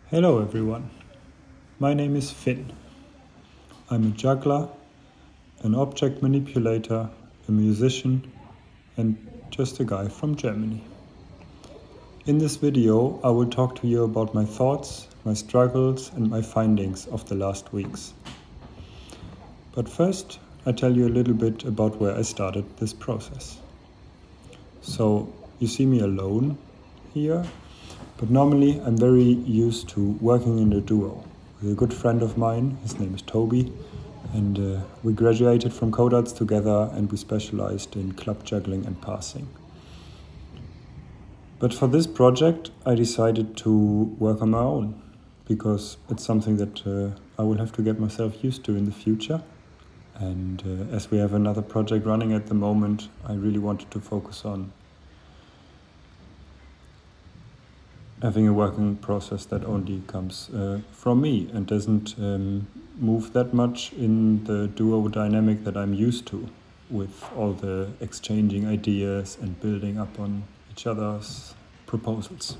Hello everyone, my name is Finn. I'm a juggler, an object manipulator, a musician, and just a guy from Germany. In this video, I will talk to you about my thoughts, my struggles, and my findings of the last weeks. But first, I tell you a little bit about where I started this process. So, you see me alone here, but normally I'm very used to working in a duo with a good friend of mine. His name is Toby, and we graduated from Codarts together, and we specialized in club juggling and passing. But for this project, I decided to work on my own because it's something that I will have to get myself used to in the future. And as we have another project running at the moment, I really wanted to focus on having a working process that only comes from me and doesn't move that much in the duo dynamic that I'm used to, with all the exchanging ideas and building up on each other's proposals.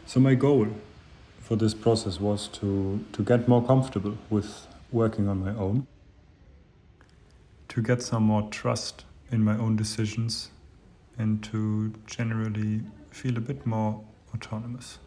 So my goal for this process was to get more comfortable with working on my own, to get some more trust in my own decisions, and to generally feel a bit more autonomous.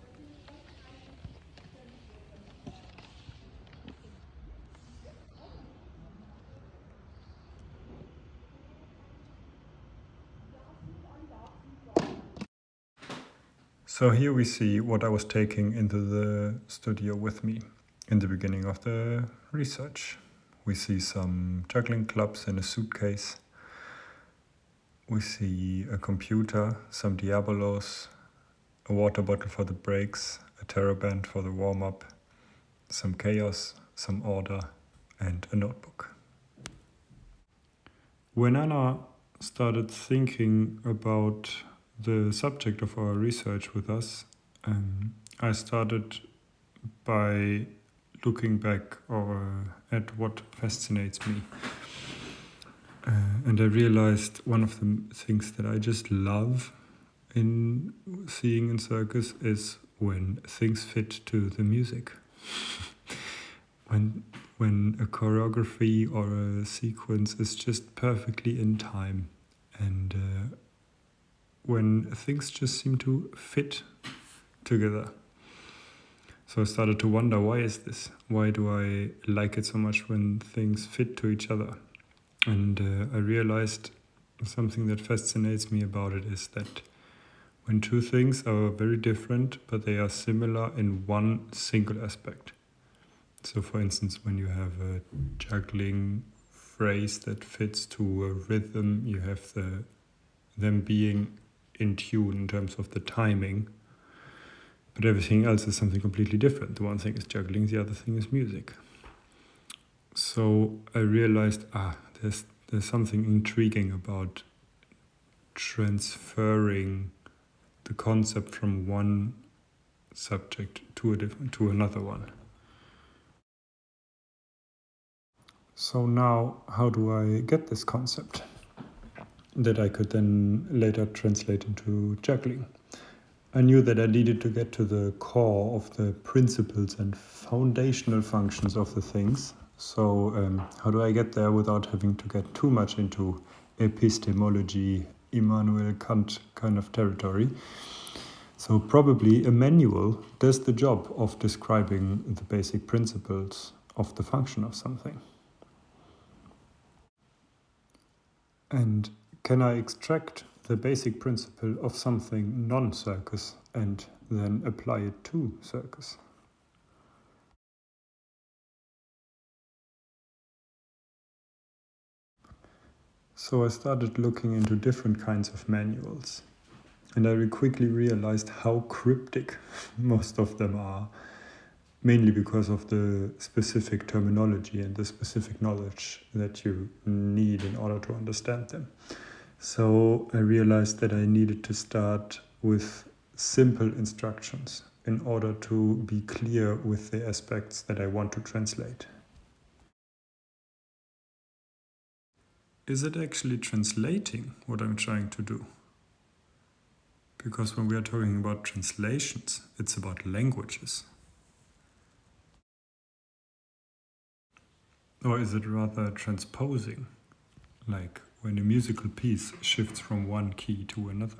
So here we see what I was taking into the studio with me in the beginning of the research. We see some juggling clubs in a suitcase. We see a computer, some diabolos, a water bottle for the breaks, a TerraBand for the warm-up, some chaos, some order, and a notebook. When Anna started thinking about the subject of our research with us, I started by looking back at what fascinates me. And I realized one of the things that I just love in seeing in circus is when things fit to the music. when a choreography or a sequence is just perfectly in time, and when things just seem to fit together. So I started to wonder, why is this? Why do I like it so much when things fit to each other? And I realized something that fascinates me about it is that when two things are very different, but they are similar in one single aspect. So for instance, when you have a juggling phrase that fits to a rhythm, you have them being in tune in terms of the timing, but everything else is something completely different. The one thing is juggling, the other thing is music. So I realized, there's something intriguing about transferring the concept from one subject to another one. So now, how do I get this concept that I could then later translate into juggling? I knew that I needed to get to the core of the principles and foundational functions of the things. So how do I get there without having to get too much into epistemology, Immanuel Kant kind of territory? So probably a manual does the job of describing the basic principles of the function of something. And can I extract the basic principle of something non-circus and then apply it to circus? So I started looking into different kinds of manuals, and I quickly realized how cryptic most of them are, mainly because of the specific terminology and the specific knowledge that you need in order to understand them. So I realized that I needed to start with simple instructions in order to be clear with the aspects that I want to translate. Is it actually translating what I'm trying to do? Because when we are talking about translations, it's about languages. Or is it rather transposing? Like when a musical piece shifts from one key to another.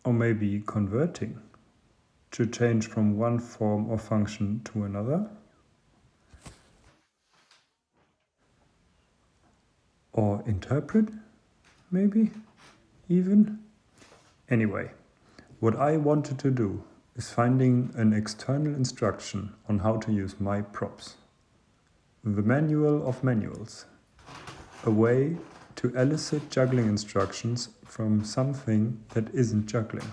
Or maybe converting, to change from one form or function to another. Or interpret, maybe, even. Anyway, what I wanted to do is finding an external instruction on how to use my props. The manual of manuals. A way to elicit juggling instructions from something that isn't juggling.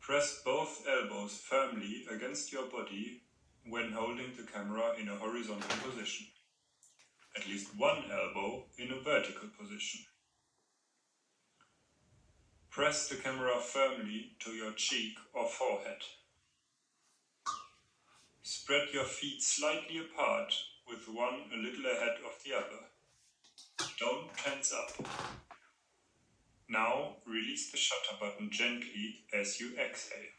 Press both elbows firmly against your body when holding the camera in a horizontal position. At least one elbow in a vertical position. Press the camera firmly to your cheek or forehead. Spread your feet slightly apart, with one a little ahead of the other. Don't tense up. Now release the shutter button gently as you exhale.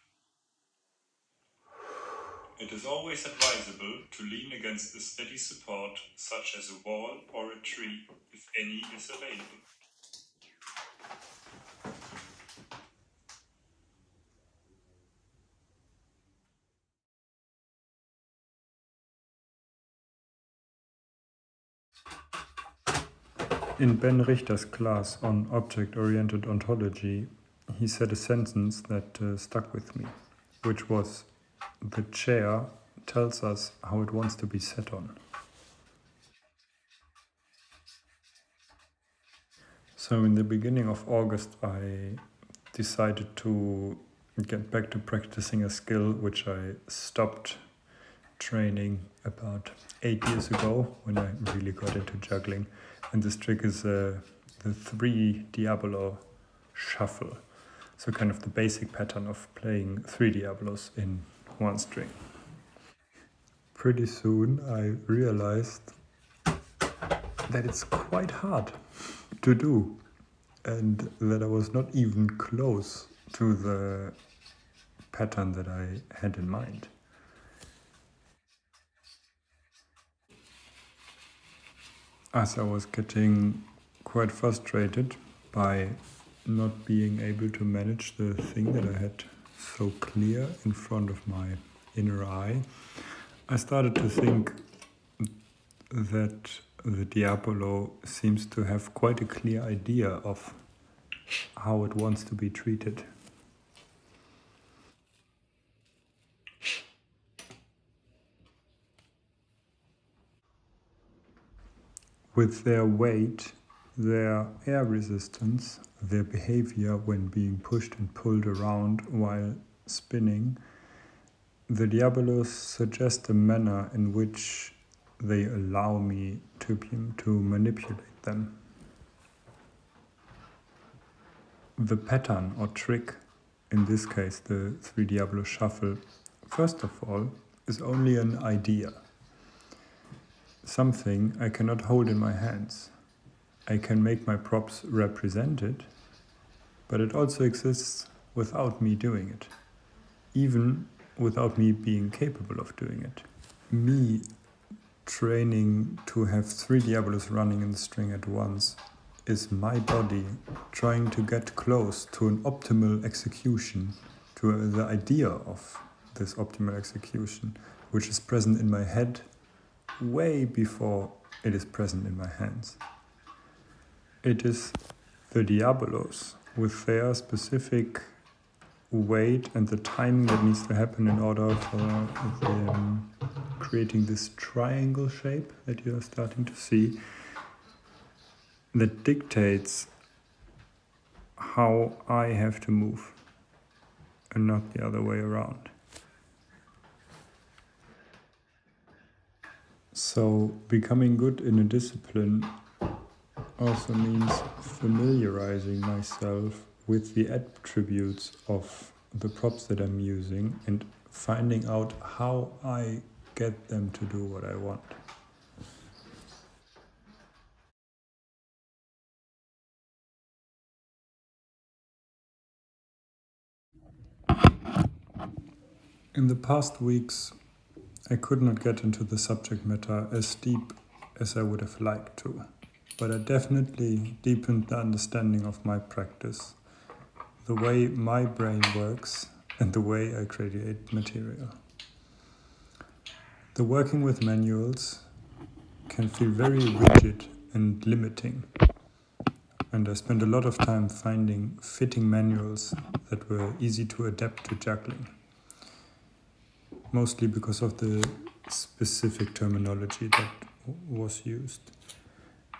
It is always advisable to lean against a steady support, such as a wall or a tree, if any is available. In Ben Richter's class on object-oriented ontology, he said a sentence that stuck with me, which was, "The chair tells us how it wants to be sat on." So in the beginning of August, I decided to get back to practicing a skill which I stopped training about 8 years ago when I really got into juggling. And this trick is the 3 Diabolo shuffle. So kind of the basic pattern of playing 3 Diabolos in one string. Pretty soon I realized that it's quite hard to do and that I was not even close to the pattern that I had in mind. As I was getting quite frustrated by not being able to manage the thing that I had so clear in front of my inner eye, I started to think that the Diabolo seems to have quite a clear idea of how it wants to be treated. With their weight, their air resistance, their behavior when being pushed and pulled around while spinning, the Diabolos suggest a manner in which they allow me to manipulate them. The pattern or trick, in this case the 3 Diabolo shuffle, first of all, is only an idea. Something I cannot hold in my hands. I can make my props represent it, but it also exists without me doing it, even without me being capable of doing it. Me training to have 3 Diabolos running in the string at once is my body trying to get close to an optimal execution, to the idea of this optimal execution, which is present in my head way before it is present in my hands. It is the Diabolos with their specific weight and the timing that needs to happen in order for creating this triangle shape that you are starting to see that dictates how I have to move and not the other way around. So becoming good in a discipline also means familiarizing myself with the attributes of the props that I'm using and finding out how I get them to do what I want. In the past weeks, I could not get into the subject matter as deep as I would have liked to, but I definitely deepened the understanding of my practice, the way my brain works, and the way I create material. The working with manuals can feel very rigid and limiting, and I spent a lot of time finding fitting manuals that were easy to adapt to juggling, mostly because of the specific terminology that was used.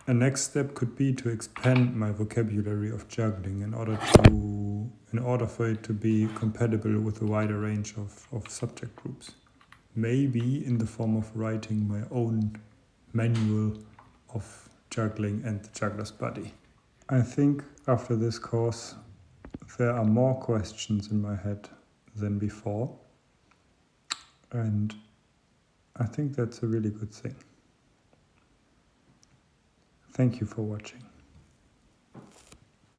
A next step could be to expand my vocabulary of juggling in order for it to be compatible with a wider range of subject groups. Maybe in the form of writing my own manual of juggling and the juggler's body. I think after this course there are more questions in my head than before, and I think that's a really good thing. Thank you for watching.